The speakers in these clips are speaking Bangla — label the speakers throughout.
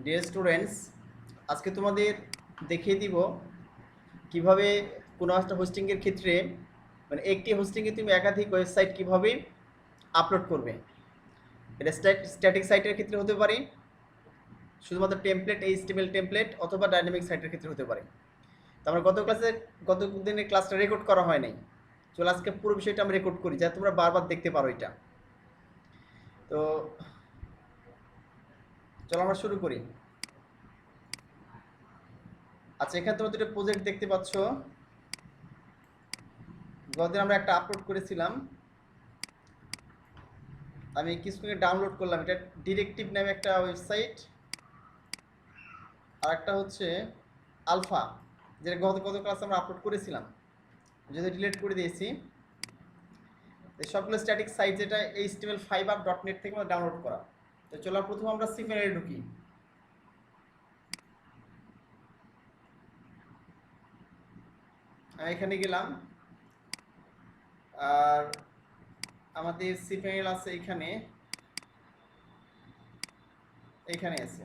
Speaker 1: ডিয়ার স্টুডেন্টস, আজকে তোমাদের দেখিয়ে দিব কিভাবে কোনো একটা হোস্টিংয়ের ক্ষেত্রে মানে একটি হোস্টিংয়ে তুমি একাধিক ওয়েবসাইট কিভাবে আপলোড করবে। এটা স্ট্যাটিক সাইটের ক্ষেত্রে হতে পারে, শুধুমাত্র টেমপ্লেট এইচটিএমএল টেমপ্লেট, অথবা ডাইনামিক সাইটের ক্ষেত্রে হতে পারে। তো আমরা গত দিনের ক্লাসটা রেকর্ড করা হয় নাই, চলো আজকে পুরো বিষয়টা আমরা রেকর্ড করি যাতে তোমরা বারবার দেখতে পারো এটা। তো চলো আমরা শুরু করি। আচ্ছা, এখানে তোমরা দুটো প্রজেক্ট দেখতে পাচ্ছ। গতদিন আমরা একটা আপলোড করেছিলাম, আমি কিছুক্ষণ ডাউনলোড করলাম। এটা ডিরেক্টিভ নামে একটা ওয়েবসাইট, আর একটা হচ্ছে আলফা, যেটা গত ক্লাসে আমরা আপলোড করেছিলাম, যদি ডিলিট করে দিয়েছি। এই সবগুলো স্ট্যাটিক সাইট, যেটা HTML5 থেকে আমরা ডাউনলোড করা। তো চলো প্রথম আমরা সিপ্যানেলে ঢুকি। আমি এখানে গেলাম, আর আমাদের সিপ্যানেল আছে এখানে, এখানে আছে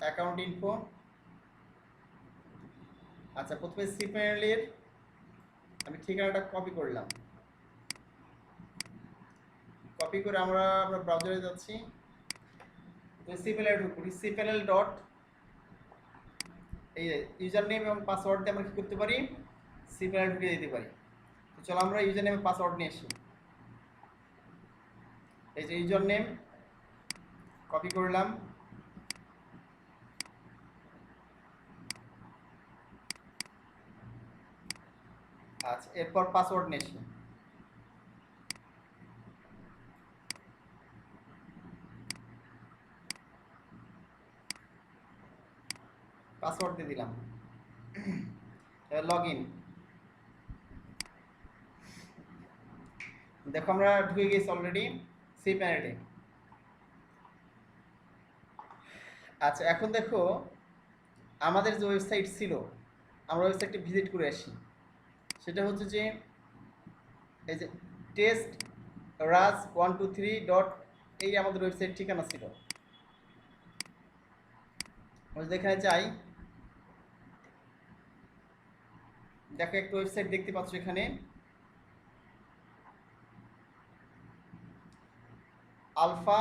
Speaker 1: অ্যাকাউন্ট ইনফো। আচ্ছা, প্রথমে সিপ্যানেলের আমি ঠিকানাটা কপি করলাম। কপি করে আমরা ব্রাউজারে যাচ্ছি, সিপ্যানেলে ঢুকবো। সিপ্যানেল ডট, এই ইউজার নেম এবং পাসওয়ার্ড দিয়ে আমরা কী করতে পারি, সিপ্যানেল ঢুকিয়ে দিতে পারি। তো চলো আমরা ইউজার নেম পাসওয়ার্ড নিয়ে আসি। এই যে ইউজার নেম কপি করলাম, আচ্ছা এরপর পাসওয়ার্ড নিয়ে আসি। পাসওয়ার্ড দিয়ে দিলাম, এবার লগ ইন। দেখো আমরা ঢুকে গেছি অলরেডি সিপ্যানেলে। আচ্ছা, এখন দেখো আমাদের যে ওয়েবসাইট ছিল, আমরা ওয়েবসাইটটি ভিজিট করে আসি। সেটা হচ্ছে যে এই যে টেস্ট রাজ 123 ডট, এই আমাদের ওয়েবসাইট ঠিকানা ছিল। আমরা যেখানে যাই, দেখো একটা ওয়েবসাইট দেখতে পাচ্ছ এখানে, আলফা।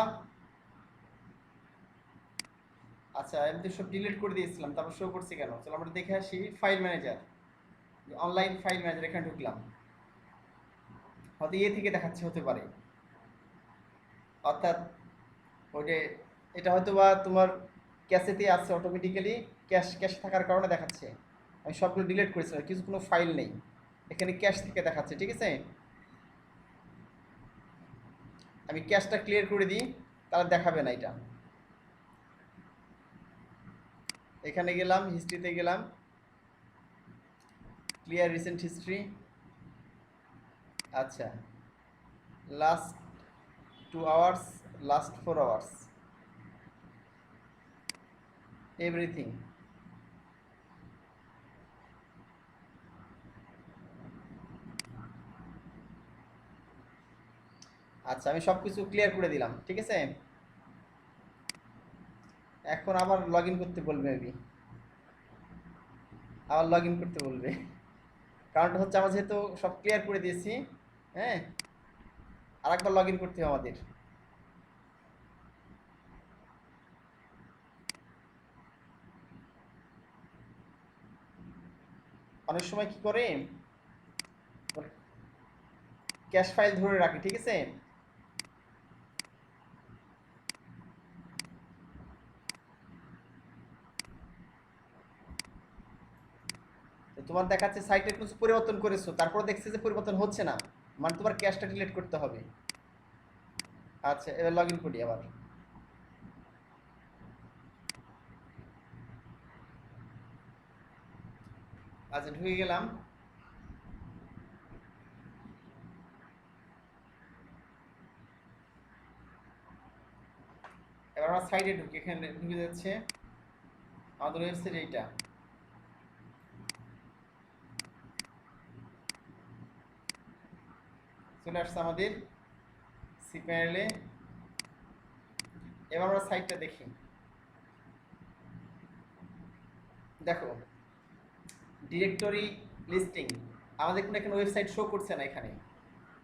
Speaker 1: আচ্ছা, আমি তো সব ডিলিট করে দিয়েছিলাম, তারপর শো করছি কেন? চলো আমরা দেখে আসি। File manager, online file manager, এখানে ঢুকলাম। হয়তো থেকে দেখাচ্ছে, হতে পারে। অর্থাৎ ওইটা, এটা হয়তো বা তোমার ক্যাশেতে আছে অটোমেটিক্যালি, ক্যাশ থাকার কারণে দেখাচ্ছে। আমি সবগুলো ডিলিট করেছিলাম, কিছু কোনো ফাইল নেই, এখানে ক্যাশ থেকে দেখাচ্ছে। ঠিক আছে, আমি ক্যাশটা ক্লিয়ার করে দিই, তাহলে দেখাবে না এটা। এখানে গেলাম, হিস্ট্রিতে গেলাম, ক্লিয়ার রিসেন্ট হিস্ট্রি। আচ্ছা, last 2 hours, last 4 hours, everything. আচ্ছা, আমি সব কিছু ক্লিয়ার করে দিলাম। ঠিক আছে, এখন আবার লগ ইন করতে বলবে, মেবি আবার লগ ইন করতে বলবে। কারণটা হচ্ছে আমরা যেহেতু সব ক্লিয়ার করে দিয়েছি, হ্যাঁ, আরেকবার লগ ইন করতে হবে আমাদের। অনেক সময় কি করে, ক্যাশ ফাইল ধরে রাখে। ঠিক আছে, তো তোমার দেখাচ্ছে সাইটের কিছু পরিবর্তন করেছো, তারপর দেখছে যে পরিবর্তন হচ্ছে না, মানে তোমার ক্যাশটা ডিলিট করতে হবে। আচ্ছা, এবার লগ ইন করি আবার। আচ্ছা, ঢুকে গেলাম। এবার আমরা সাইডে ঢুকি, এখানে ঢুকে যাচ্ছে আমাদের ওয়েবসাইট। এইটা চলে আসছে আমাদের সি প্যানেলে। এবার আমরা সাইটটা দেখি। দেখো ডিরেক্টরি লিস্টিং আমাদের কোনো এখানে ওয়েবসাইট শো করছে না। এখানে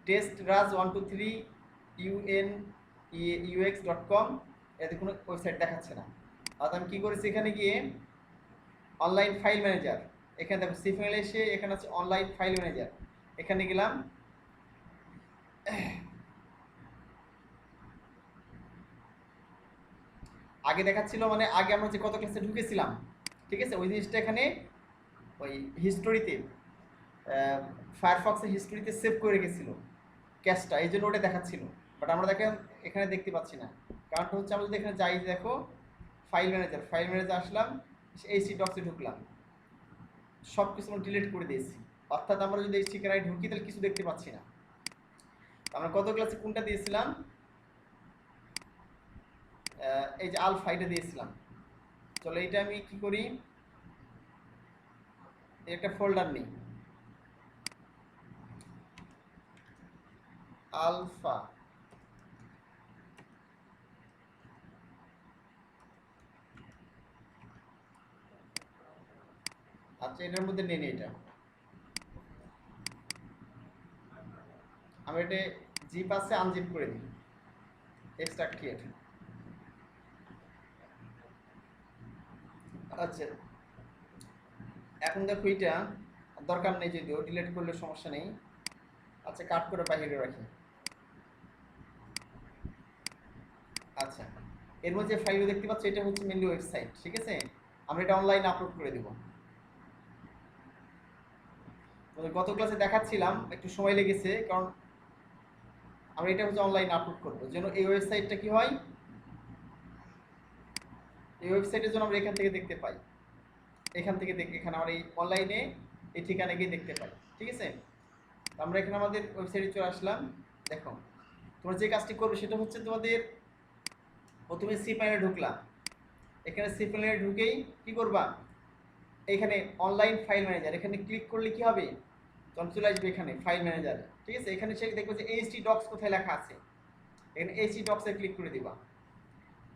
Speaker 1: টেস্ট রাজ 123 UNUX.com এতে কোনো ওয়েবসাইট দেখাচ্ছে না। অর্থাৎ আমি কী করেছি, এখানে গিয়ে অনলাইন ফাইল ম্যানেজার, এখানে দেখো সিফেল এসে এখানে আছে অনলাইন ফাইল ম্যানেজার, এখানে গেলাম। আগে দেখাচ্ছিল মানে আগে আমরা যে কত ক্লাসে ঢুকেছিলাম, ঠিক আছে, ওই জিনিসটা এখানে ওই হিস্টোরিতে ফায়ারফক্সের হিস্টোরিতে সেভ করে রেখেছিল ক্যাশটা, এই জন্য ওটা দেখাচ্ছিল। বাট আমরা দেখেন এখানে দেখতে পাচ্ছি না। কারণটা হচ্ছে আমরা যদি এখানে যাই, দেখো ফাইল ম্যানেজার আসলাম, এইচটি ডক্সে ঢুকলাম, সব কিছু আমরা ডিলিট করে দিয়েছি। অর্থাৎ আমরা যদি এই ঠিকানায় ঢুকি তাহলে কিছু দেখতে পাচ্ছি না। আমরা কত ক্লাসে কোনটা দিয়েছিলাম, এই যে আলফা এটা দিয়েছিলাম। চলো এটা আমি কি করি, একটা ফোল্ডার নিই, আলফা। আচ্ছা এটার মধ্যে নিয়ে নিই, এটা আমি এটা জিপ আছে আনজিপ করে দিই, এক্সট্রাক্ট ক্রিয়েট। আচ্ছা এখন দেখো এটা দরকার নেই, যদিও ডিলিট করলে সমস্যা নেই। আচ্ছা কাট করে বাইরে রাখি। আচ্ছা এর মধ্যে যে ফাইলগুলো দেখতে পাচ্ছ এটা হচ্ছে মেনলি ওয়েবসাইট, ঠিক আছে। আমরা এটা অনলাইনে আপলোড করে দেব। গত ক্লাসে দেখাচ্ছিলাম, একটু সময় লেগেছে, কারণ আমরা এটা হচ্ছে অনলাইনে আপলোড করবো, যেন এই ওয়েবসাইটটা কি হয়, এই ওয়েবসাইটের জন্য আমরা এখান থেকে দেখতে পাই, এখান থেকে এখানে আমরা এই অনলাইনে এই ঠিকানা গিয়ে দেখতে পাই, ঠিক আছে। আমরা এখানে আমাদের ওয়েবসাইটে চলে আসলাম। দেখো তোমরা যে কাজটি করবে সেটা হচ্ছে তোমাদের প্রথমে সি প্যানেলে ঢুকলাম, এখানে সি প্যানেলে ঢুকেই কি করবা, এখানে অনলাইন ফাইল ম্যানেজার এখানে ক্লিক করলে কি হবে, তখন চলে আসবে এখানে ফাইল ম্যানেজার, ঠিক আছে। এখানে সে দেখবো যে এইচটি ডক্স কোথায় লেখা আছে, এখানে এইচটি ডক্সে ক্লিক করে দিবা।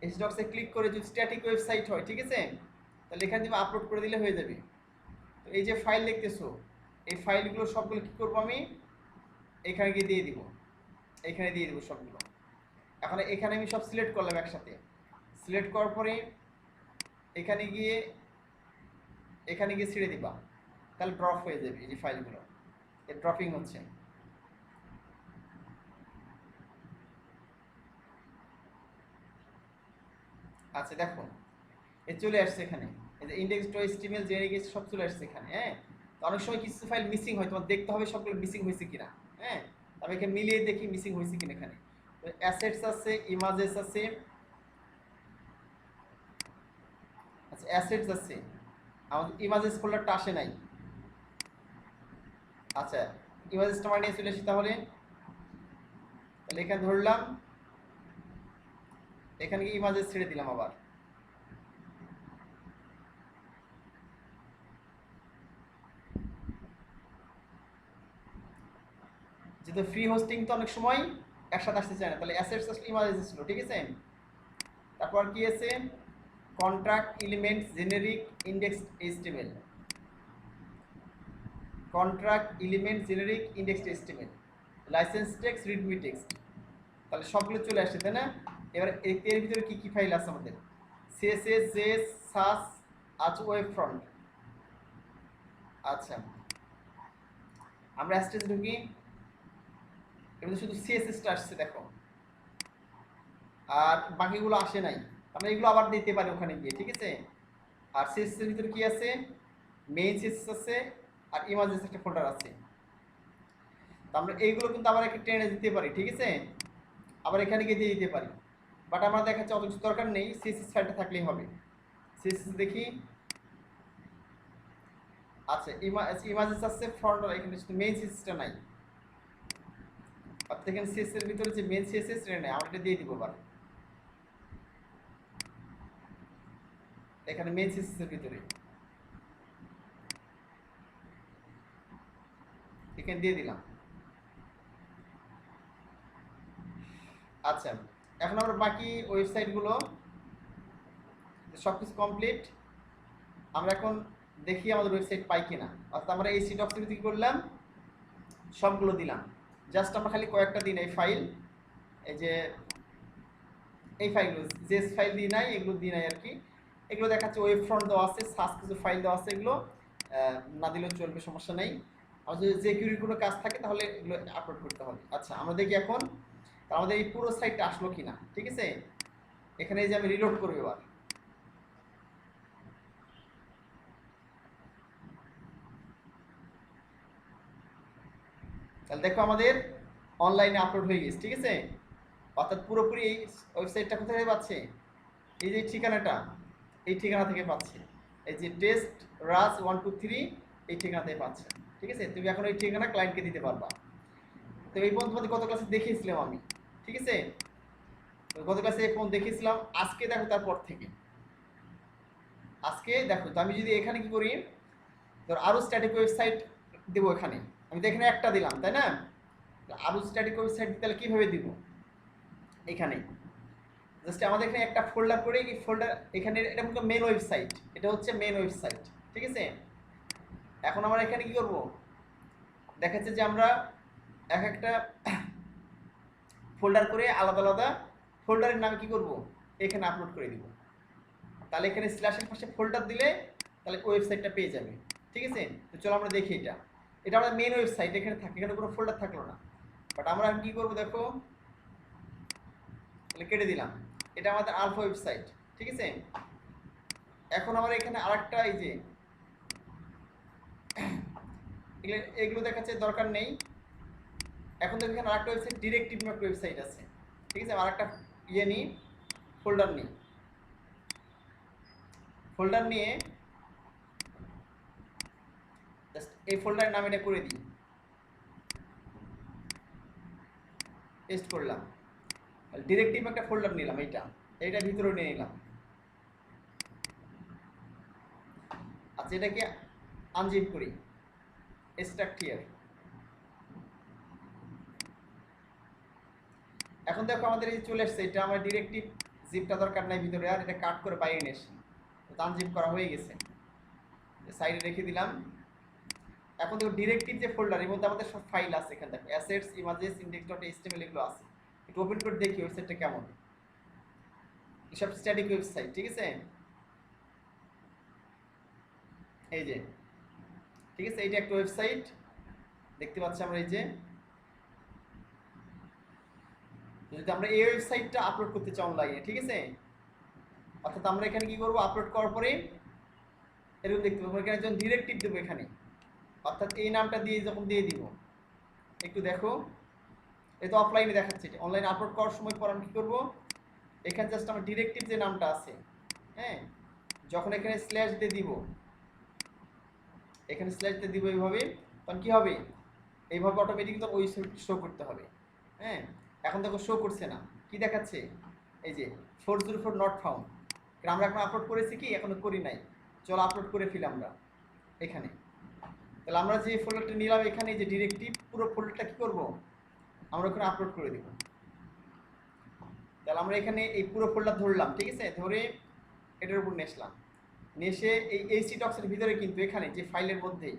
Speaker 1: এইচটি ডক্সে ক্লিক করে যদি স্ট্যাটিক ওয়েবসাইট হয়, ঠিক আছে, তাহলে এখানে তুমি আপলোড করে দিলে হয়ে যাবে। তো এই যে ফাইল দেখতেছো, এই ফাইলগুলো সবগুলো কী করবো, আমি এখানে গিয়ে দিয়ে দিব, এখানে দিয়ে দিব সবগুলো। এখন এখানে আমি সব সিলেক্ট করলাম একসাথে, সিলেক্ট করার পরে এখানে গিয়ে ছেড়ে দিবা, তাহলে ড্রপ হয়ে যাবে এই যে ফাইলগুলো, এর ড্রপিং হচ্ছে। আচ্ছা দেখো এ চলে আসছে এখানে, এই যে ইন্ডেক্স ডট এইচটিএমএল জেনে সব চলে আসছে এখানে। হ্যাঁ তো অনেক সময় কিছু ফাইল মিসিং হয়, তোমার দেখতে হবে সবগুলো মিসিং হয়েছে কিনা। হ্যাঁ আমি এখানে মিলিয়ে দেখি মিসিং হয়েছে কিনা। এখানে অ্যাসেটস আছে, ইমেজেস আছে, আচ্ছা অ্যাসেটস আছে, আমাদের ইমেজেস ফোল্ডারটা আসে নাই। আচ্ছা ইমেজেসটা মানে নিয়ে চলে আসি, তাহলে এখানে ধরলাম, এখানে কি ইমেজেস ছেড়ে দিলাম আবার। যেহেতু ফ্রি হোস্টিং তো অনেক সময় একসাথে আসতে চায় না, তাহলে অ্যাসেটস আসলে ইমেজেস ছিল, ঠিক আছে। তারপর কি আছে, contract elements generic index HTML, contract element generic index HTML, licence text Redmi text, তাহলে সবগুলো চলে আসছে তাই না। এবার এর ভিতরে কি কি ফাইল আছে আমাদের, সিএসএস জেএস সাস আছে, ওয়েব ফ্রন্ট। আচ্ছা আমরা স্টেজ ঢুকি, এবার শুধু সিএসএসটা আসছে দেখো, আর বাকিগুলো আসে নাই। আমরা এগুলো আবার দিতে পারি ওখানে গিয়ে, ঠিক আছে। আর সিএসএস এর ভিতরে কি আছে, মেইন সিএসএস আছে, আর ইমেজেস একটা ফোল্ডার আছে। তো আমরা এইগুলো কিন্তু আবার একটা ট্রেনে দিতে পারি, ঠিক আছে, আবার এখানে গিয়ে দিয়ে দিতে পারি। বাট আমরা দেখাচ্ছি অত কিছু দরকার নেই, সিএসএস ফাইলটা থাকলেই হবে। সিএসএস দেখি, আচ্ছা ইমেজেস আছে, ফ্রন্ট, এখানে শুধু মেইন সিএসএসটা নাই। অর্থাৎ এখানে সিএসএস এর ভিতরে যে মেইন সিএসএস নেই, আমরা এটা দিয়ে দিব আবার এখানে মেইন সিএসএস এর ভিতরে, এখানে দিয়ে দিলাম। আচ্ছা এখন আমরা বাকি ওয়েবসাইটগুলো সব কিছু কমপ্লিট, আমরা এখন দেখি আমাদের ওয়েবসাইট পাই কিনা। অর্থাৎ আমরা এই সি ডক্সে কি করলাম, সবগুলো দিলাম, জাস্ট আমরা খালি কয়েকটা দিন এই ফাইল, এই যে এই ফাইলগুলো যে ফাইল দিই নাই এগুলো দিই নাই আর কি। এগুলো দেখাচ্ছে ওয়েব ফ্রন্ট দেওয়া আছে, সার্চ কিছু ফাইল দেওয়া আছে, এগুলো না দিলেও চলবে, সমস্যা নেই। আর যদি যে কিউরির কোনো কাজ থাকে তাহলে এগুলো আপলোড করতে হবে। আচ্ছা আমরা দেখি এখন আমাদের এই পুরো সাইটটা আসলো কিনা। ঠিক আছে, এখানে যে আমি রিলোড করবো এবার, তাহলে দেখো আমাদের অনলাইনে আপলোড হয়ে গেছে। ঠিক আছে, অর্থাৎ পুরোপুরি এই ওয়েবসাইটটা কোথায় পাচ্ছে, এই যে ঠিকানাটা, এই ঠিকানা থেকে পাচ্ছে, এই যে টেস্ট রাজ 123 এই ঠিকানা থেকে পাচ্ছে। ঠিক আছে, তুমি এখন এই ঠিকানা ক্লায়েন্টকে দিতে পারবা। তো এই পর্যন্ত তোমাদের গত ক্লাসে দেখিয়েছিলাম আমি। ঠিক আছে, গত ক্লাসে এই পর্যন্ত দেখিয়েছিলাম। আজকে দেখো তারপর থেকে আজকে দেখো, তো আমি যদি এখানে কি করি, ধর আরো স্ট্যাটিক ওয়েবসাইট দেবো, এখানে আমি তো এখানে একটা দিলাম তাই না, আরো স্ট্যাটিক ওয়েবসাইট তাহলে কিভাবে দিব, এখানে জাস্ট আমাদের এখানে একটা ফোল্ডার করে, এই ফোল্ডার এখানে এটা মনে মেন ওয়েবসাইট, এটা হচ্ছে মেন ওয়েবসাইট। ঠিক আছে, এখন আমরা এখানে কি করব, দেখাচ্ছে যে আমরা এক একটা ফোল্ডার করে আলাদা আলাদা ফোল্ডারের নাম কি করব, এখানে আপলোড করে দিব। তাহলে এখানে স্ল্যাশের পাশে ফোল্ডার দিলে তাহলে ওয়েবসাইটটা পেয়ে যাবে। ঠিক আছে, তো চলো আমরা দেখি, এটা আমাদের মেন ওয়েবসাইট, এখানে থাকে, এখানে কোনো ফোল্ডার থাকলো না। বাট আমরা কি করব দেখো, তাহলে কেটে দিলাম, এটা আমাদের আলফা ওয়েবসাইট। ঠিক আছে, এখন আমরা এখানে আরেকটা, এই যে এগুলো দেখাচ্ছে দরকার নেই। এখন দেখো এখানে আরেকটা ওয়েবসাইট ডিরেক্টিভ ম্যাপ ওয়েবসাইট আছে। ঠিক আছে, আরেকটা ইয়ে নিই, ফোল্ডার নিই, ফোল্ডার নিয়ে জাস্ট এই ফোল্ডারের নাম এটা করে দিই, পেস্ট করলাম, ডিরেক্টিভ একটা ফোল্ডার নিলাম, এইটা ভিতরে নিয়ে নিলাম। আচ্ছা এটাকে আনজিপ করি, এক্সট্রাক্ট হিয়ার। এখন দেখো আমাদের এই চলে আসছে, এটা আমার ডিরেক্টিভ জিপটা দরকার নাই ভিতরে, আর এটা কাট করে বাইরে নিয়ে আসি, আনজিপ করা হয়ে গেছে, সাইডে রেখে দিলাম। এখন দেখো ডিরেক্টিভ যে ফোল্ডার, এর মধ্যে আমাদের সব ফাইল আছে, এখানে দেখো অ্যাসেটস, ইমেজেস, index.html এগুলো আছে। একটু ওপেন করে দেখি ওয়েবসাইটটা কেমন, এসব স্ট্যাটিক ওয়েবসাইট। ঠিক আছে, এই যে ঠিক আছে, এইটা একটা ওয়েবসাইট দেখতে পাচ্ছি আমরা। এই যে যদি আমরা এই ওয়েবসাইটটা আপলোড করতে চাই অনলাইনে, ঠিক আছে, অর্থাৎ আমরা এখানে কি করব, আপলোড করার পরে এরকম দেখতে পাবো, এখানে যখন ডিরেক্টিভ দেবো এখানে, অর্থাৎ এই নামটা দিয়ে যখন দিয়ে দিব, একটু দেখো এটা অফলাইনে দেখাচ্ছে, এটা অনলাইনে আপলোড করার সময় পর আমি কী করবো, এখানে জাস্ট আমার ডিরেক্টিভ যে নামটা আছে, হ্যাঁ, যখন এখানে স্ল্যাশ দিয়ে দিব, এখানে স্ল্যাশ দিয়ে দিব এইভাবে, তখন কী হবে, এইভাবে অটোমেটিক তো ওই শো করতে হবে। হ্যাঁ, এখন দেখো শো করছে না, কি দেখাচ্ছে, এই যে 404 নট ফাউন্ড। আমরা এখন আপলোড করেছি কি, এখনো করি নাই, চলো আপলোড করে ফেলি আমরা এখানে। তাহলে আমরা যে ফোল্ডারটা নিলাম এখানে, যে ডিরেক্টিভ পুরো ফোল্ডারটা কি করব, আমরা ওখানে আপলোড করে দেব। তাহলে আমরা এখানে এই পুরো ফোল্ডার ধরলাম, ঠিক আছে, ধরে এটার উপর নেসলাম, নেসে এই এইচটি ডক্সের ভিতরে কিন্তু এখানে যে ফাইলের মধ্যেই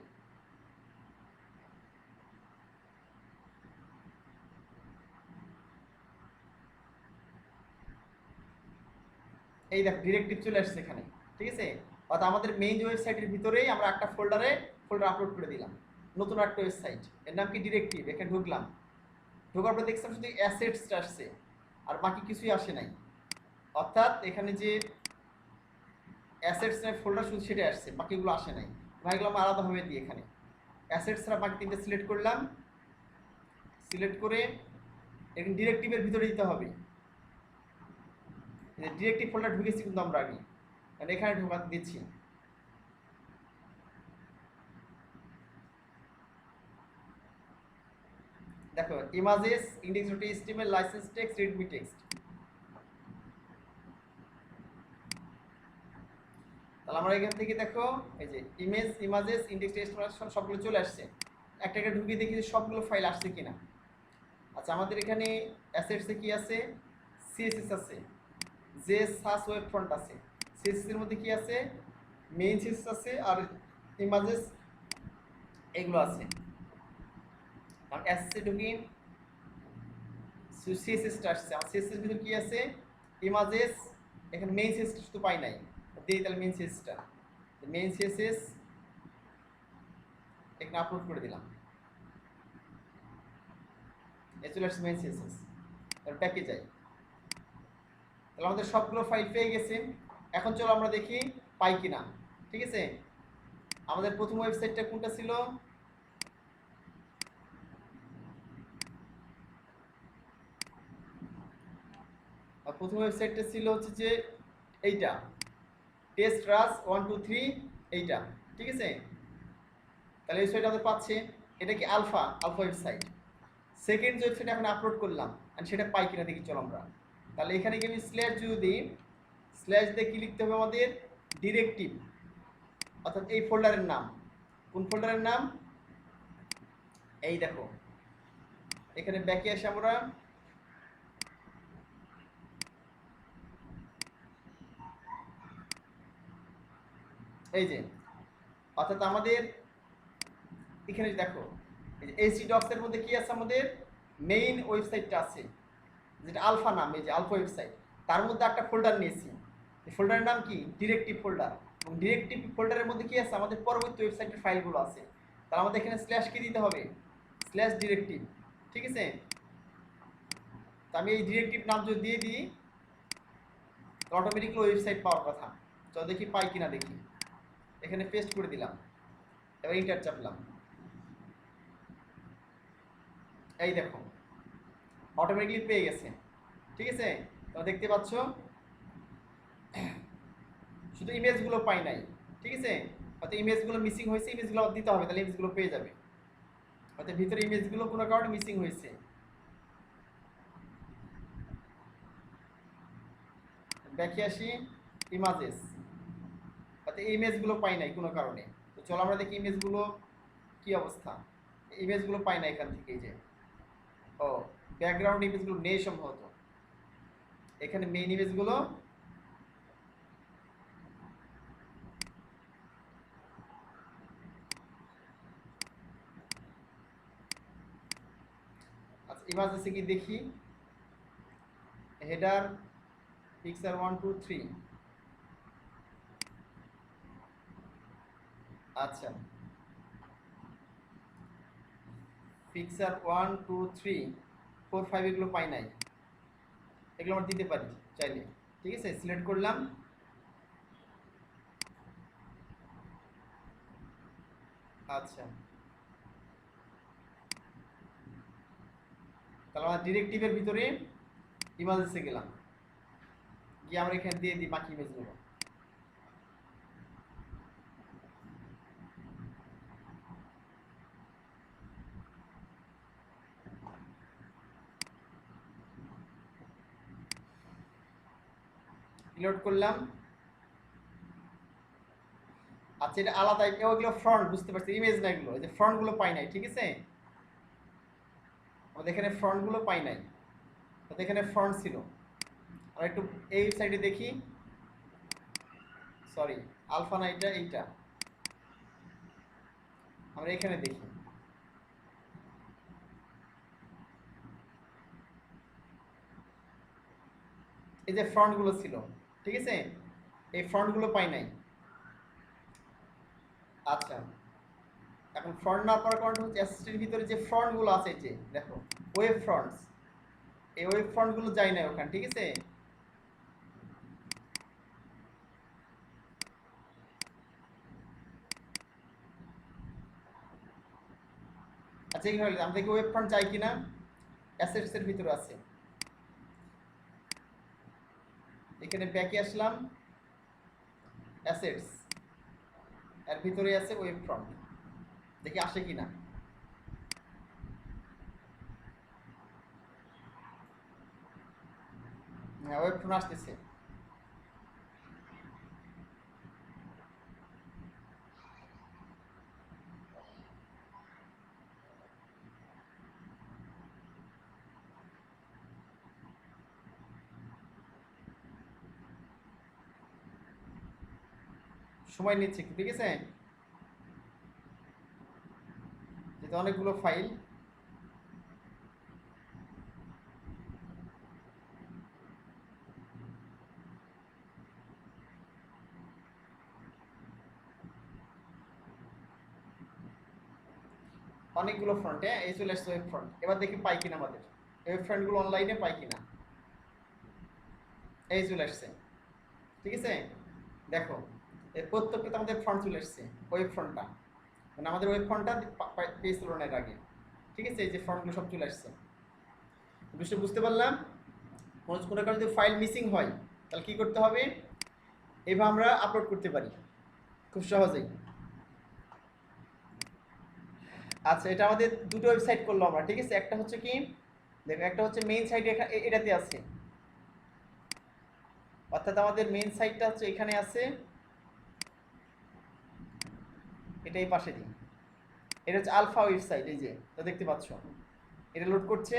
Speaker 1: এই দেখো ডিরেক্টিভ চলে আসছে এখানে। ঠিক আছে, অর্থাৎ আমাদের মেইন ওয়েবসাইটের ভিতরেই আমরা একটা ফোল্ডার আপলোড করে দিলাম, নতুন একটা ওয়েবসাইট, এর নাম কি ডিরেক্টিভ। এখানে ঢুকলাম, ঢোকার পর দেখছিলাম শুধু অ্যাসেটসটা আসছে, আর বাকি কিছুই আসে নাই। অর্থাৎ এখানে যে অ্যাসেটস ফোল্ডার শুধু সেটা আসছে, বাকিগুলো আসে নাই। ভাইগুলো আমরা আলাদাভাবে দিই, এখানে অ্যাসেটসরা বাকি তিনটে সিলেক্ট করলাম, সিলেক্ট করে এখানে ডিরেক্টিভের ভিতরে দিতে হবে। ডিরেক্টিভ ফোল্ডার ঢুকেছি কিন্তু আমরা আগে, মানে এখানে ঢোকা দিচ্ছি। দেখো images, index.html, licence text, Redmi text. তাহলে আমরা এখান থেকে দেখো এই যে ইমেজেস, index.html সবগুলো চলে আসছে। একটা একটা ঢুকিয়ে দেখি যে সবগুলো ফাইল আসছে কিনা। আচ্ছা আমাদের এখানে অ্যাসেটসে কি আছে, সিএসএস আছে, যে সাস ওয়েব ফ্রন্ট আছে, সিএসএস এর মধ্যে কি আছে, মেইন সিএসএস আছে আর ইমেজেস এগুলো আছে। কারণ এসএসএ ঢুকি সিএসএসটা আসছে, আমার সিএসএস ভিতরে কি আছে, ইমেজেস, এখানে মেইন সিএসএস তো পাই নাই, দিই তাহলে মেইন সিএসএসটা, মেইন সিএসএস এখানে আপলোড করে দিলাম, এ চলে আসছে মেইন সিএসএস। এবার ব্যাকে যাই, তাহলে আমাদের সবগুলো ফাইল পেয়ে গেছে। এখন চলো আমরা দেখি পাই কিনা। ঠিক আছে, আমাদের প্রথম ওয়েবসাইটটা কোনটা ছিল, প্রথম ওয়েবসাইটটা ছিল হচ্ছে যে এইটা, টেস্ট রাস 123, এইটা। ঠিক আছে, তাহলে এই ওয়েবসাইট আমাদের পাচ্ছে, এটা কি আলফা ওয়েবসাইট। সেকেন্ড ওয়েবসাইট এখন আপলোড করলাম, আর সেটা পাই কিনা দেখি চলো আমরা। তাহলে এখানে কি আমি স্ল্যাশ যদি দিই, স্ল্যাশ দিয়ে কি লিখতে হবে আমাদের, ডিরেক্টিভ, অর্থাৎ এই ফোল্ডারের নাম। কোন ফোল্ডারের নাম, এই দেখো এখানে ব্যাকে আসে আমরা, এই যে, অর্থাৎ আমাদের এখানে দেখো এই যে এসি ডক্স এর মধ্যে কি আছে, আমাদের মেইন ওয়েবসাইটটা আছে যেটা আলফা নাম, এই যে আলফা ওয়েবসাইট, তার মধ্যে একটা ফোল্ডার নিয়েছি, এই ফোল্ডারের নাম কি, ডিরেক্টিভ ফোল্ডার। এবং ডিরেক্টিভ ফোল্ডারের মধ্যে কি আছে, আমাদের পরবর্তী ওয়েবসাইটের ফাইলগুলো আছে। তাহলে আমাদের এখানে স্ল্যাশ কি দিতে হবে, স্ল্যাশ ডিরেক্টিভ। ঠিক আছে, তো আমি এই ডিরেক্টিভ নাম যদি দিয়ে দিই অটোমেটিকলি ওয়েবসাইট পাওয়ার কথা। তো দেখি পাই কিনা দেখি, এখানে পেস্ট করে দিলাম, এবার ইন্টার চাপলাম, এই দেখো অটোমেটিকলি পেয়ে গেছে। ঠিক আছে, তোমরা দেখতে পাচ্ছ, শুধু ইমেজগুলো পাই নাই। ঠিক আছে, হয়তো ইমেজগুলো মিসিং হয়েছে, ইমেজগুলো দিতে হবে, তাহলে ইমেজগুলো পেয়ে যাবে। হয়তো ভিতরে ইমেজগুলো কোনো কারণে মিসিং হয়েছে। দেখে আসি ইমেজেস, হয়তো ইমেজগুলো পাই নাই কোনো কারণে। তো চলো আমরা দেখি ইমেজগুলো কি অবস্থা। ইমেজগুলো পাই না এখান থেকে, যে ও ব্যাকগ্রাউন্ড ইমেজগুলো নেই সম্ভবত, এখানে মেইন ইমেজগুলো। আচ্ছা ইমেজেসে কি দেখি, হেডার পিকচার 123, আচ্ছা পিকচার 1 2 3 4 5 এগুলো পাই নাই, এগুলো আমরা দিতে পারি চাইলে। ঠিক আছে, সিলেক্ট করলাম, আচ্ছা তাহলে আমরা ডিরেক্টিভের ভিতরে ইমেজেসে গেলাম, গিয়ে আমরা এখানে দিয়ে দিই বাকি ইমেজগুলো। লোড করলাম, আচ্ছা এটা আলাদা, ওইগুলো ফ্রন্ট, বুঝতে পারছি ইমেজ না এগুলো, এই যে ফ্রন্টগুলো পাই নাই। ঠিক আছে, আমাদের এখানে ফ্রন্টগুলো পাই নাই, তো এখানে ফ্রন্ট ছিল। আমরা একটু এই সাইডে দেখি, সরি আলফা না, এটা এইটা, আমরা এখানে দেখি, এই যে ফ্রন্টগুলো ছিল। ঠিক আছে, এই ফ্রন্টগুলো পাই নাই। আচ্ছা এখন ফ্রন্ট না পাওয়ার কারণ হচ্ছে অ্যাসিস্টের ভিতরে যে ফ্রন্টগুলো আছে, এই যে দেখো ওয়েব ফ্রন্টস, এই ওয়েব ফ্রন্টগুলো যায় না ওখানে। ঠিক আছে, আচ্ছা এইভাবে আমরা দেখি ওয়েব ফ্রন্ট চাই কিনা, অ্যাসেটসের ভিতরে আছে, এখানে ব্যাকে আসলাম, অ্যাসেটস এর ভিতরে আছে ওয়েব ফ্রন্ট, দেখি আসে কিনা। হ্যাঁ ওয়েব ফ্রন্ট আসতেছে, সময় নিচ্ছে একটু, ঠিক আছে, যেহেতু অনেকগুলো ফাইল। অনেকগুলো ফ্রন্টে এই চলে আসছে ওয়েব ফ্রন্ট। এবার দেখি পাই কিনা আমাদের ওয়েব ফ্রন্টগুলো অনলাইনে পাই কিনা। এই চলে আসছে, ঠিক আছে। দেখো এই প্রত্যেকটা আমাদের ফ্রন্ট চলে আসছে, ওয়েব ফ্রন্টটা, মানে আমাদের ওয়েব ফ্রন্টটা পেয়েছিল না এর আগে, ঠিক আছে। এই যে ফ্রন্টগুলো সব চলে আসছে। বিষয়টা বুঝতে পারলাম। কোনো কারণে যদি ফাইল মিসিং হয় তাহলে কী করতে হবে, এভাবে আমরা আপলোড করতে পারি খুব সহজেই। আচ্ছা, এটা আমাদের দুটো ওয়েবসাইট করলাম আমরা, ঠিক আছে। একটা হচ্ছে কি, দেখো একটা হচ্ছে মেইন সাইট, এটাতে আছে, অর্থাৎ আমাদের মেইন সাইটটা হচ্ছে এখানে আছে, এটা এই পাশে দিই। এটা হচ্ছে আলফা ওয়েবসাইট, এই যে তো দেখতে পাচ্ছ, এটা লোড করছে।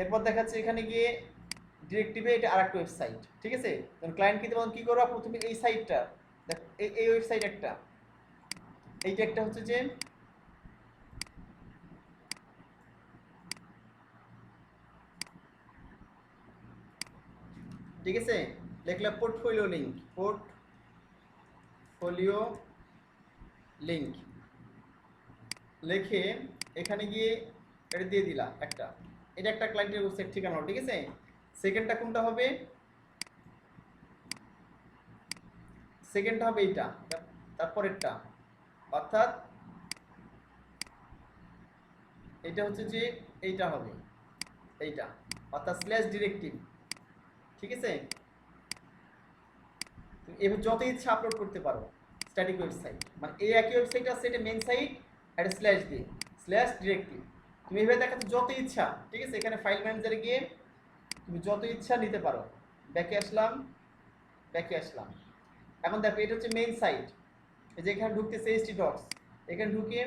Speaker 1: এরপর দেখাচ্ছে এখানে গিয়ে ডিরেক্টিভে এটা আরেকটা ওয়েবসাইট, ঠিক আছে। তখন ক্লায়েন্ট কিন্তু তখন কী করবা, প্রথমে এই সাইটটা দেখো, এই ওয়েবসাইট একটা, এইটা একটা হচ্ছে যে ঠিক আছে, লিখলাম পোর্টফোলিও লিঙ্ক, পোর্টফোলিও লিঙ্ক লিখে এখানে গিয়ে এটা দিয়ে দিলাম একটা, এটা একটা ক্লায়েন্টের ওয়েবসাইট ঠিকানা হলো, ঠিক আছে। সেকেন্ডটা কোনটা হবে, সেকেন্ডটা হবে এইটা, তারপরেরটা, অর্থাৎ এটা হচ্ছে যে এইটা হবে, এইটা অর্থাৎ স্ল্যাশ ডিরেক্টিভ, ঠিক আছে। তুমি এবার যত ইচ্ছা আপলোড করতে পারো স্ট্যাটিক ওয়েবসাইট, মানে এই একই ওয়েবসাইট আছে, এটা মেন সাইট, একটা স্ল্যাশ দিয়ে স্ল্যাশ ডিরেক্টিভ, তুমি এভাবে দেখাচ্ছ যত ইচ্ছা, ঠিক আছে। এখানে ফাইল ম্যানেজারে গিয়ে তুমি যত ইচ্ছা নিতে পারো। ব্যাকে আসলাম, ব্যাকে আসলাম। এখন দেখো এটা হচ্ছে মেইন সাইট, এই যে এখানে ঢুকতেছে এইচটি ডক্স, এখানে ঢুকে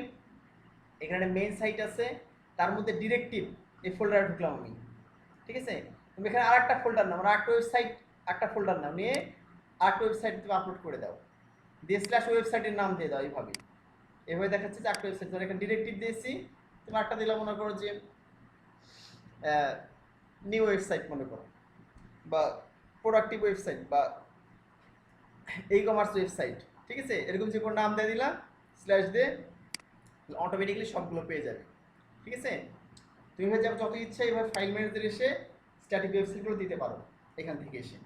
Speaker 1: এখানে মেইন সাইট আছে, তার মধ্যে ডিরেক্টিভ এই ফোল্ডারে ঢুকলাম আমি, ঠিক আছে। তুমি এখানে আরেকটা ফোল্ডার নাও, মানে আরেকটা ওয়েবসাইট, একটা ফোল্ডার নাও, নিয়ে আরেকটা ওয়েবসাইট তুমি আপলোড করে দাও, দিয়ে স্ল্যাশ ওয়েবসাইটের নাম দিয়ে দাও। এইভাবে এভাবে দেখাচ্ছে যে একটা ওয়েবসাইট, ধর এখানে ডিরেক্টিভ দিয়েছি, তুমি একটা দিলাম মনে করো যে নিউ ওয়েবসাইট মনে করো, বা প্রোডাক্টিভ ওয়েবসাইট, বা ই কমার্স ওয়েবসাইট, ঠিক আছে। এরকম যে কোনো নাম দিয়ে দিলাম স্ল্যাশ দিয়ে, অটোমেটিক্যালি সবগুলো পেয়ে যাবে, ঠিক আছে। তুমি এভাবে যত ইচ্ছা এভাবে ফাইল ম্যানেজার এসে স্ট্যাটিক ওয়েবসাইটগুলো দিতে পারো এখান থেকে এসে।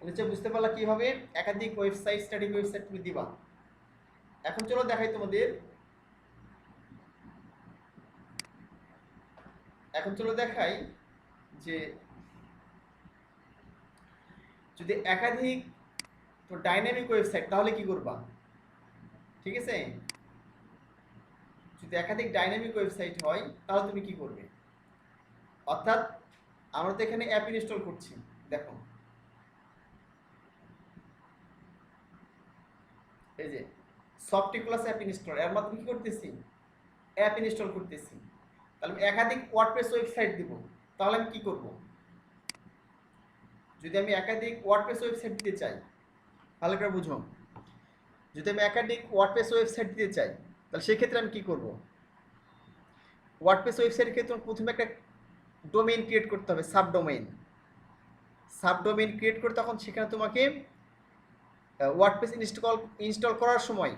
Speaker 1: নিশ্চয় বুঝতে পারলা কীভাবে একাধিক ওয়েবসাইট, স্ট্যাটিক ওয়েবসাইট তুমি দিবা। এখন চলো দেখাই তোমাদের, এখন চলো দেখাই যে যদি একাধিক তো ডাইনামিক ওয়েবসাইট তাহলে কি করবা, ঠিক আছে। যদি একাধিক ডাইনামিক ওয়েবসাইট হয় তাহলে তুমি কি করবে, অর্থাৎ আমরা তো এখানে অ্যাপ ইনস্টল করছি, দেখো এই যে সফটিক্লাস অ্যাপ ইনস্টল, এর মাধ্যমে কি করতেছি, অ্যাপ ইনস্টল করতেছি। তাহলে আমি একাধিক ওয়ার্ডপ্রেস ওয়েবসাইট দিব, তাহলে আমি কি করব, যদি আমি একাধিক ওয়ার্ডপ্রেস ওয়েবসাইট দিতে চাই, ভালো করে বুঝো, যদি আমি একাধিক ওয়ার্ডপ্রেস ওয়েবসাইট দিতে চাই তাহলে সেক্ষেত্রে আমি কি করব, ওয়ার্ডপ্রেস ওয়েবসাইটের ক্ষেত্রে প্রথমে একটা ডোমেইন ক্রিয়েট করতে হবে, সাবডোমেইন ক্রিয়েট করে তখন সেখানে তোমাকে ওয়ার্ডপ্রেস ইনস্টল করার সময়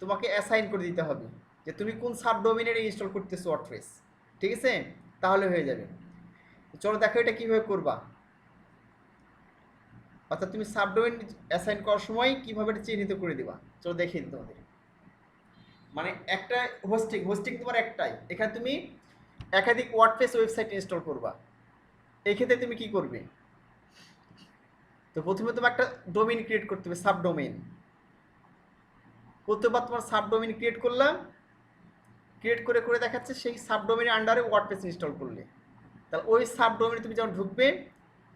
Speaker 1: তোমাকে অ্যাসাইন করে দিতে হবে যে তুমি কোন সাবডোমেইনের ইনস্টল করতেছো ওয়ার্ডপ্রেস, ঠিক আছে। তাহলে হয়ে যাবে। চলো দেখো এটা কীভাবে করবা, অর্থাৎ তুমি সাবডোমেইন অ্যাসাইন করার সময় কীভাবে এটা চিহ্নিত করে দিবা। চলো দেখিয়ে দিই তোমাদের, মানে একটা হোস্টিং তোমার একটাই, এখানে তুমি একাধিক ওয়ার্ডপ্রেস ওয়েবসাইট ইনস্টল করবা। এই ক্ষেত্রে তুমি কি করবে, তো প্রথমে তোমার একটা ডোমেইন ক্রিয়েট করতে হবে, সাবডোমেইন। প্রত্যেকবার তোমার সাবডোমেইন ক্রিয়েট করলাম, ক্রিয়েট করে করে দেখাচ্ছে সেই সাবডোমেইনের আন্ডারে ওয়ার্ডপ্রেস ইনস্টল করলে, তাহলে ওই সাবডোমেইনে তুমি যখন ঢুকবে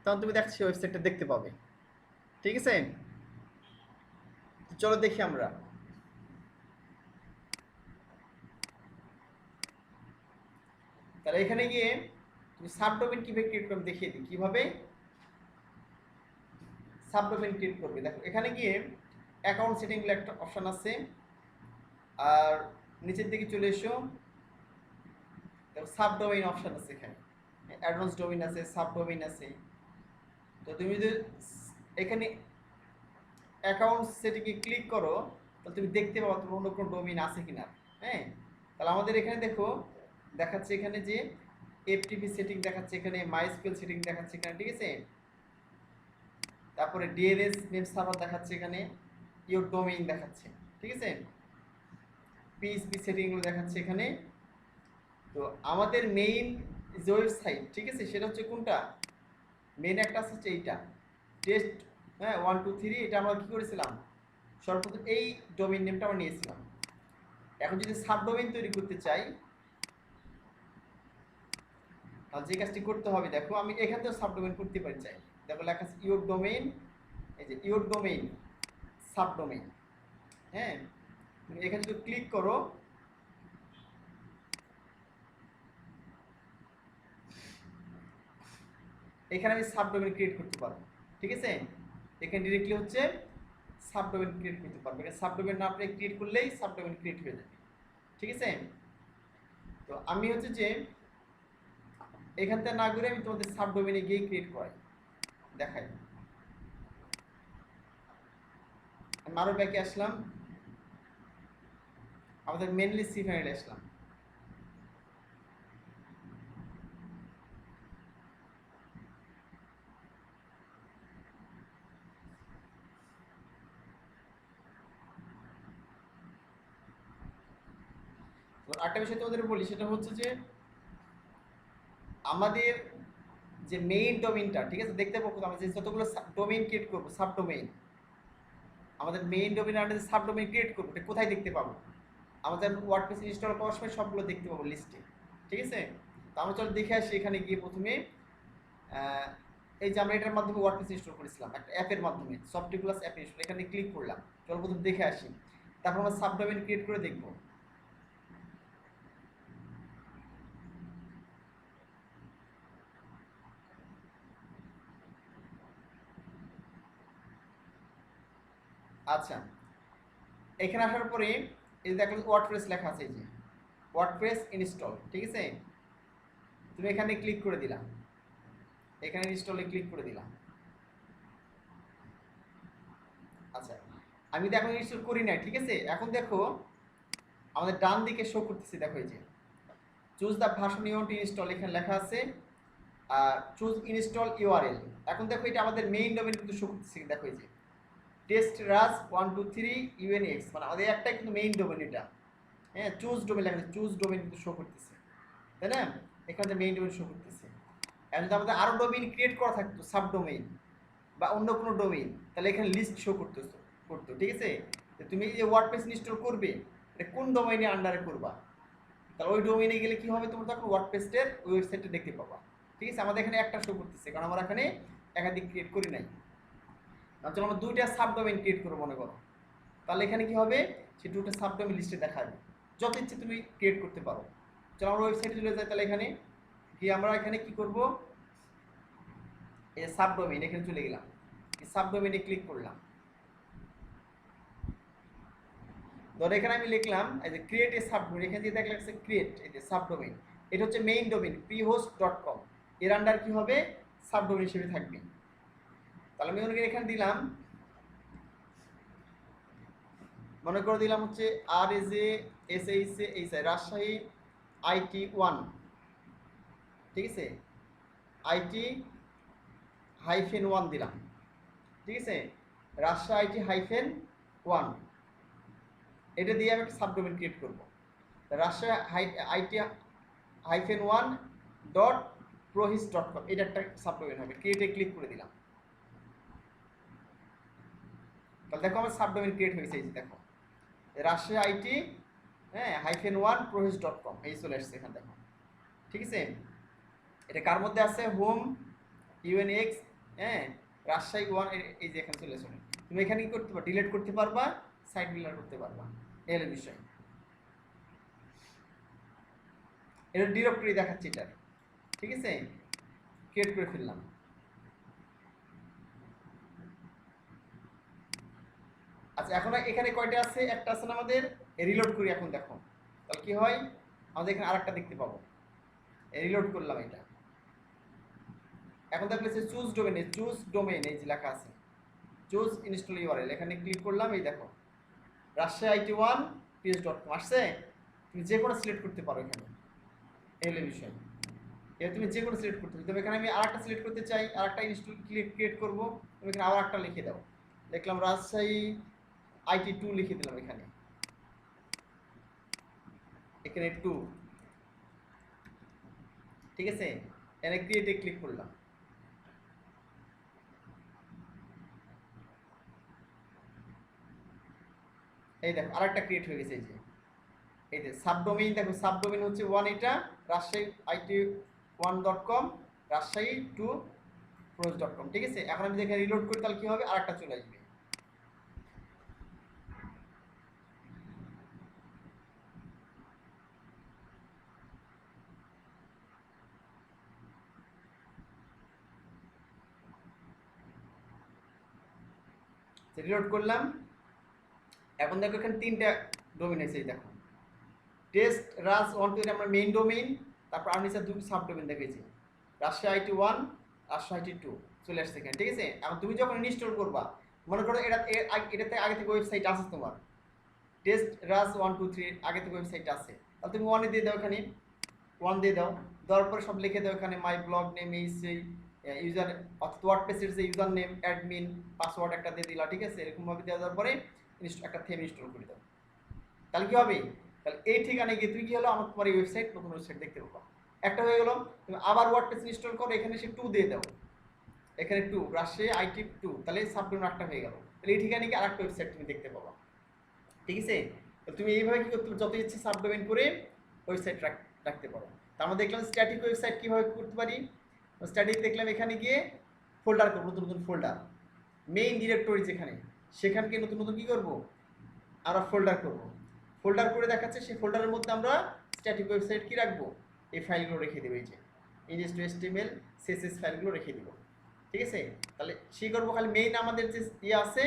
Speaker 1: তখন তুমি দেখছো সেই ওয়েবসাইটটা দেখতে পাবে, ঠিক আছে। চলো দেখি আমরা, তাহলে এখানে গিয়ে তুমি সাবডোমেইন কীভাবে ক্রিয়েট করবে দেখিয়ে দিই কীভাবে সাবডোমেইন ক্রিয়েট করবে। দেখো এখানে গিয়ে অ্যাকাউন্ট সেটিং বলে একটা অপশান আছে। আর নিচের দিকে চলে এসো, সাব ডোমেইন অপশান আছে, এখানে অ্যাডভান্স ডোমেইন আছে, সাব ডোমেইন আছে। তো তুমি যদি এখানে অ্যাকাউন্ট সেটিংয়ে ক্লিক করো তাহলে তুমি দেখতে পাবো তোমার অন্য কোনো ডোমেইন আছে কিনা। হ্যাঁ, তাহলে আমাদের এখানে দেখো দেখাচ্ছে এখানে যে এফটিপি সেটিং দেখাচ্ছে, এখানে মাইস্কুয়েল সেটিং দেখাচ্ছে এখানে, ঠিক আছে। তারপরে ডিএনএস নেম সার্ভার দেখাচ্ছে এখানে, ইওর ডোমেইন দেখাচ্ছে, ঠিক আছে। পিএইচপি সেটিংগুলো দেখাচ্ছে এখানে। তো আমাদের মেইন যে ওয়েবসাইট, ঠিক আছে, সেটা হচ্ছে কোনটা, মেইন একটা আছে হচ্ছে এইটা টেস্ট, হ্যাঁ 1 2 3। এটা আমরা কি করেছিলাম, সর্বপ্রথম এই ডোমেইন নেমটা আমরা নিয়েছিলাম। এখন যদি সাব ডোমেইন তৈরি করতে চাই তাহলে যে কাজটি করতে হবে, দেখো আমি এখান থেকে সাব ডোমেইন করতে পারি চাই। দেখো লেখা আছে ইওর ডোমেইন, এই যে ইওর ডোমেইন সাব ডোমেইন। হ্যাঁ, তুমি এখানে যদি ক্লিক করো, এখানে আমি সাব ডোমেইন ক্রিয়েট করতে পারবো, ঠিক আছে। এখানে ডিরেক্টলি হচ্ছে সাব ডোমেইন ক্রিয়েট করতে পারবো। এখানে সাব ডোমেইন না আপনি ক্রিয়েট করলেই সাব ডোমেইন ক্রিয়েট হয়ে যাবে, ঠিক আছে। তো আমি হচ্ছে যে এখান থেকে না করে আমি তোমাদের সাব ডোমেইনে গিয়ে ক্রিয়েট করাই, দেখাই। আমি আরো ব্যাকে আসলাম, আমাদের মেনলি সি ফাইলে আসলাম। আরেকটা বিষয় তোমাদের বলি, সেটা হচ্ছে যে আমাদের যে মেইন ডোমেইনটা, ঠিক আছে, দেখতে পাবো আমরা যে যতগুলো ডোমেইন ক্রিয়েট করবো, সাব ডোমেইন, আমাদের মেইন ডোমেইন আন্ডারে সাব ডোমেইন ক্রিয়েট করবো, এটা কোথায় দেখতে পাবো, আমাদের ওয়ার্ডপ্রেস ইনস্টল করার সময় সবগুলো দেখতে পাবো লিস্টে, ঠিক আছে। তো আমরা চলো দেখে আসি। এখানে গিয়ে প্রথমে এই যে আমরা এটার মাধ্যমে ওয়ার্ডপ্রেস ইনস্টল করেছিলাম একটা অ্যাপের মাধ্যমে, সফটওয়্যার প্লাস অ্যাপ ইনস্টল, এখানে ক্লিক করলাম। চলো প্রথম দেখে আসি, তারপর আমরা সাব ডোমেইন ক্রিয়েট করে দেখবো। আচ্ছা, এখানে আসার পরে এই যে দেখো ওয়ার্ডপ্রেস লেখা আছে, এই যে ওয়ার্ডপ্রেস ইনস্টল, ঠিক আছে। তুমি এখানে ক্লিক করে দিলাম, এখানে ইনস্টলে ক্লিক করে দিলাম। আচ্ছা, আমি তো এখন ইনস্টল করি নাই, ঠিক আছে। এখন দেখো আমাদের ডান দিকে শো করতেছে, দেখো এই যে choose the version you want to install, এখানে লেখা আছে চুজ ইনস্টল ইউআরএল। এখন দেখো এটা আমাদের মেইন ডোমেইন কিন্তু শো করতেছে, দেখো এই যে টেস্ট রাজ 1 2 3 ইউএনএক্স, মানে আমাদের একটাই কিন্তু মেইন ডোমেইন এটা। হ্যাঁ, চুজ ডোমেইন লেখা আছে, চুজ ডোমেইন কিন্তু শো করতেছে, তাই না। এখানে মেইন ডোমেইন শো করতেছে। এখন যদি আমাদের আরো ডোমেইন ক্রিয়েট করা থাকতো, সাব ডোমেইন বা অন্য কোনো ডোমেইন, তাহলে এখানে লিস্ট শো করতো, ঠিক আছে। তুমি যে ওয়ার্ডপ্রেস ইনস্টল করবে এটা কোন ডোমেইনে আন্ডারে করবা, তাহলে ওই ডোমেইনে গেলে কি হবে, তোমরা তখন ওয়ার্ডপ্রেসের ওয়েবসাইটে দেখতে পাবা, ঠিক আছে। আমাদের এখানে একটা শো করতেছে কারণ আমরা এখানে একাধিক ক্রিয়েট করি নাই। চলো আমরা দুইটা সাব ডোমেইন ক্রিয়েট করবো মনে করো, তাহলে এখানে কি হবে, সেই দুটো সাব ডোমেইন লিস্টে দেখাবে, যত ইচ্ছে তুমি ক্রিয়েট করতে পারো। চলো আমরা ওয়েবসাইটে চলে যাই, তাহলে এখানে কি আমরা এখানে কি করব, এই সাব ডোমেইন এখানে চলে গেলাম, এই সাব ডোমেইনে ক্লিক করলাম। ধর এখানে আমি লিখলাম এই যে ক্রিয়েট এ সাবডোমেইন, এখানে যে দেখা লাগছে ক্রিয়েট, এই যে সাবডোমেইন, এটা হচ্ছে মেইন ডোমেইন prehost.com, এর আন্ডার কি হবে, সাবডোমেইন হিসেবে থাকবে। তাহলে আমি এখানে দিলাম, মনে করে দিলাম হচ্ছে RAJSHAI রাজশাহী IT1, ঠিক আছে, IT-1 দিলাম, ঠিক আছে, রাজশাহী IT-1, এটা দিয়ে আমি একটা সাবডোমেইন ক্রিয়েট করবো, রাজশাহী IT-1.prohist.com, এটা একটা সাবডোমেইন হবে। ক্রিয়েটে ক্লিক করে দিলাম, তাহলে দেখো আমার সাবডোমেইন ক্রিয়েট হয়েছে, এই যে দেখো রাজশাহী আইটি, হ্যাঁ -1 prohist.com, এই চলে আসছে এখানে দেখো, ঠিক আছে। এটা কার মধ্যে আছে, হোম ইউএনএক্স, হ্যাঁ রাজশাহী 1, এই যে এখানে চলে আসবে। তুমি এখানে কি করতে পারবা, ডিলিট করতে পারবা, সাইট বিল্ডার করতে পারবা, এই হলো বিষয়। এটা ডিরেক্টরি দেখাচ্ছি এটা, ঠিক আছে, ক্রিয়েট করে ফেললাম। আচ্ছা এখন এখানে কয়টা আছে, একটা আছে না আমাদের, রিলোড করি এখন দেখো তাহলে কি হয়, আমাদের এখানে আরেকটা দেখতে পাবো, রিলোড করলাম এটা, এখন দেখলে চুজ ডোমেইন এই যে লেখা আছে চুজ ইনস্টল ইউআরএল, এখানে ক্লিক করলাম, এই দেখো রাজশাহী IT1 ps.com আসছে, তুমি যে কোনো সিলেক্ট করতে পারো এখানে, এই হলো বিষয়, এবার তুমি যে কোনো সিলেক্ট করতে পারো, তবে এখানে আমি আরেকটা সিলেক্ট করতে চাই, আরেকটা ইনস্টল ক্রিয়েট করবো, তুমি এখানে আবার একটা লিখে দাও, দেখলাম রাজশাহী IT2 লিখে দিলাম এখানে, এখানে 2, ঠিক আছে, এখানে ক্রিয়েটে ক্লিক করলাম, এই দেখো আরেকটা ক্রিয়েট হয়ে গেছে, এই যে সাবডোমেইন, দেখো সাবডোমেইন হচ্ছে 1, এটা রাজশাহী IT1.com, রাজশাহী 2 pros.com, ঠিক আছে। এখন আমি দেখে রিলোড করি তাহলে কি হবে, আরেকটা চলে আসবে, রিলোড করলাম, এখন দেখো এখানে 3টা ডোমেইন আছে, এই দেখো টেস্ট রাজ 1 2 এটা আমার মেইন ডোমেইন, তারপর আর নিচে 2 সাব ডোমেইন দেখেছি, রাজশাহী IT1, রাজশাহী IT2 চলে আসছে এখানে, ঠিক আছে। এখন তুমি যখন ইনস্টল করবা, মনে করো এটাতে আগে থেকে ওয়েবসাইট আছে তোমার, টেস্ট রাজ 1 2 3 আগে থেকে ওয়েবসাইট আছে, তাহলে তুমি 1 দিয়ে দাও, এখানে 1 দিয়ে দাও, দেওয়ার পরে সব লিখে দাও এখানে মাই ব্লগ নেম এই সেই ইউজার, অর্থাৎ ওয়ার্ডপ্রেসের যে ইউজার নেম, অ্যাডমিন, পাসওয়ার্ড একটা দিয়ে দিলা, ঠিক আছে, এরকমভাবে দেওয়ার পরে একটা থিম ইনস্টল করে দাও, তাহলে কি হবে, তাহলে এই ঠিকানায় গিয়ে তুই কি হলো, আমার তোমার এই ওয়েবসাইট, নতুন ওয়েবসাইট দেখতে পাবো, একটা হয়ে গেল। তুমি আবার ওয়ার্ডপ্রেস ইনস্টল করো, এখানে সে 2 দিয়ে দাও, এখানে 2 রাজশাহী IT2, তাহলে সাবডোমেইন একটা হয়ে গেল, তাহলে এই ঠিকানায় গিয়ে আরেকটা ওয়েবসাইট তুমি দেখতে পাবা, ঠিক আছে। তুমি এইভাবে কি করতে, যত ইচ্ছে সাবডোমেইন করে ওয়েবসাইট রাখতে পারো। তার মধ্যে দেখলাম স্ট্যাটিক ওয়েবসাইট কীভাবে করতে পারি, স্ট্যাটিক দেখলাম এখানে গিয়ে ফোল্ডার করবো, নতুন নতুন ফোল্ডার, মেইন ডিরেক্টরি যেখানে, সেখানকে নতুন নতুন কী করবো, আমরা ফোল্ডার করব, ফোল্ডার করে দেখাচ্ছে, সেই ফোল্ডারের মধ্যে আমরা স্ট্যাটিক ওয়েবসাইট কি রাখবো, এই ফাইলগুলো রেখে দেবো, এই যে index.html css ফাইলগুলো রেখে দিব, ঠিক আছে। তাহলে সেই করবো, খালি মেইন আমাদের যে ইয়ে আছে,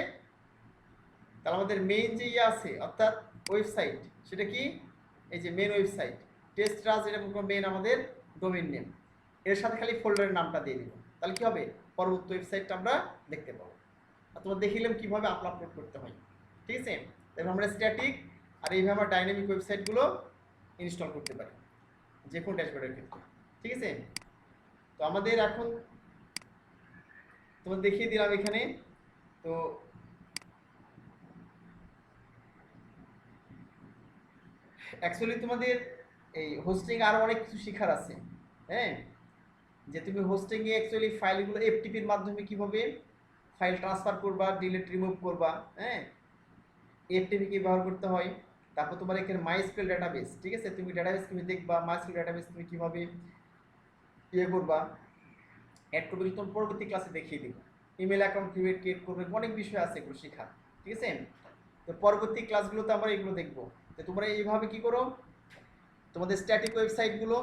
Speaker 1: তাহলে আমাদের মেইন যে ইয়ে আছে অর্থাৎ ওয়েবসাইট, সেটা কি, এই যে মেইন ওয়েবসাইট টেস্ট রাজ, এটা মেইন আমাদের ডোমেইন নেম, এর সাথে খালি ফোল্ডারের নামটা দিয়ে দিব, তাহলে কি হবে, পরবর্তী ওয়েবসাইটটা আমরা দেখতে পাবো, আর তোমরা দেখিলাম কীভাবে আপলোড করতে হয়, ঠিক আছে। এবার আমরা স্ট্যাটিক আর এইভাবে আমরা ডাইনামিক ওয়েবসাইটগুলো ইনস্টল করতে পারি যে কোনো ড্যাশবোর্ডের ক্ষেত্রে, ঠিক আছে। তো আমাদের এখন তোমাদের দেখিয়ে দিলাম এখানে, তো অ্যাকচুয়ালি তোমাদের এই হোস্টিং আরও অনেক কিছু শেখার আছে, হ্যাঁ, যে তুমি হোস্টিংয়ে অ্যাকচুয়ালি ফাইলগুলো এফটিপির মাধ্যমে কীভাবে ফাইল ট্রান্সফার করবা, ডিলিট রিমুভ করবা, হ্যাঁ, এফটিপি কি ব্যবহার করতে হয়, তারপর তোমার এখানে মাইস্কুয়েল ডাটাবেস, ঠিক আছে, তুমি ডাটাবেস তুমি দেখবা, মাইস্কুয়েল ডাটাবেস তুমি কীভাবে ইয়ে করবা, অ্যাড করবে, তোমার পরবর্তী ক্লাসে দেখিয়ে দিব, ইমেল অ্যাকাউন্ট কীভাবে ক্রিয়েট করবে, অনেক বিষয় আছে এগুলো শেখার, ঠিক আছে। তো পরবর্তী ক্লাসগুলোতে আমরা এগুলো দেখবো, তো তোমরা এইভাবে কি করো, তোমাদের স্ট্যাটিক ওয়েবসাইটগুলো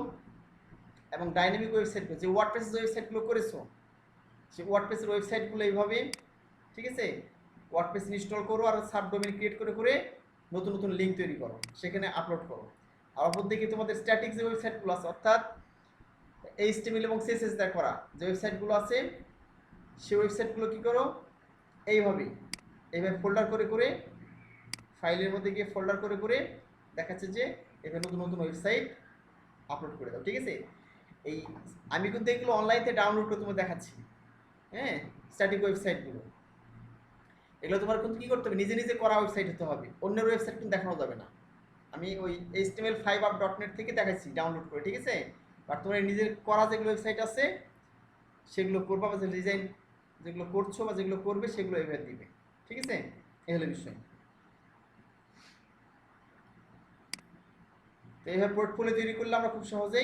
Speaker 1: এবং ডাইনামিক ওয়েবসাইটগুলো, যে ওয়ার্ডপ্রেসের ওয়েবসাইটগুলো করেছো, সেই ওয়ার্ডপ্রেসের ওয়েবসাইটগুলো এইভাবে, ঠিক আছে, ওয়ার্ডপ্রেস ইনস্টল করো আর সাবডোমেইন ক্রিয়েট করে করে নতুন নতুন লিঙ্ক তৈরি করো, সেখানে আপলোড করো। আর অপরদিকে তোমাদের স্ট্যাটিক যে ওয়েবসাইটগুলো আছে, অর্থাৎ HTML এবং CSS দিয়ে করা যে ওয়েবসাইটগুলো আছে, সেই ওয়েবসাইটগুলো কী করো, এইভাবে ফোল্ডার করে করে, ফাইলের মধ্যে গিয়ে ফোল্ডার করে করে দেখাচ্ছে যে এভাবে নতুন নতুন ওয়েবসাইট আপলোড করে দাও, ঠিক আছে। এই আমি কিন্তু এগুলো অনলাইনে ডাউনলোড করে তোমার দেখাচ্ছি, হ্যাঁ, স্ট্যাটিক ওয়েবসাইটগুলো, এগুলো তোমার কিন্তু কী করতে হবে, নিজে নিজে করা ওয়েবসাইট হতে হবে, অন্যের ওয়েবসাইট কিন্তু দেখানো যাবে না। আমি ওই HTML5app.net থেকে দেখাচ্ছি ডাউনলোড করে, ঠিক আছে। আর তোমার নিজের করা যেগুলো ওয়েবসাইট আছে সেগুলো করবা, বা যে ডিজাইন যেগুলো করছো বা যেগুলো করবে সেগুলো এভাবে দিবে, ঠিক আছে, এই হলো বিষয়। তো এইভাবে পোর্টফোলিও তৈরি করলে আমরা খুব সহজেই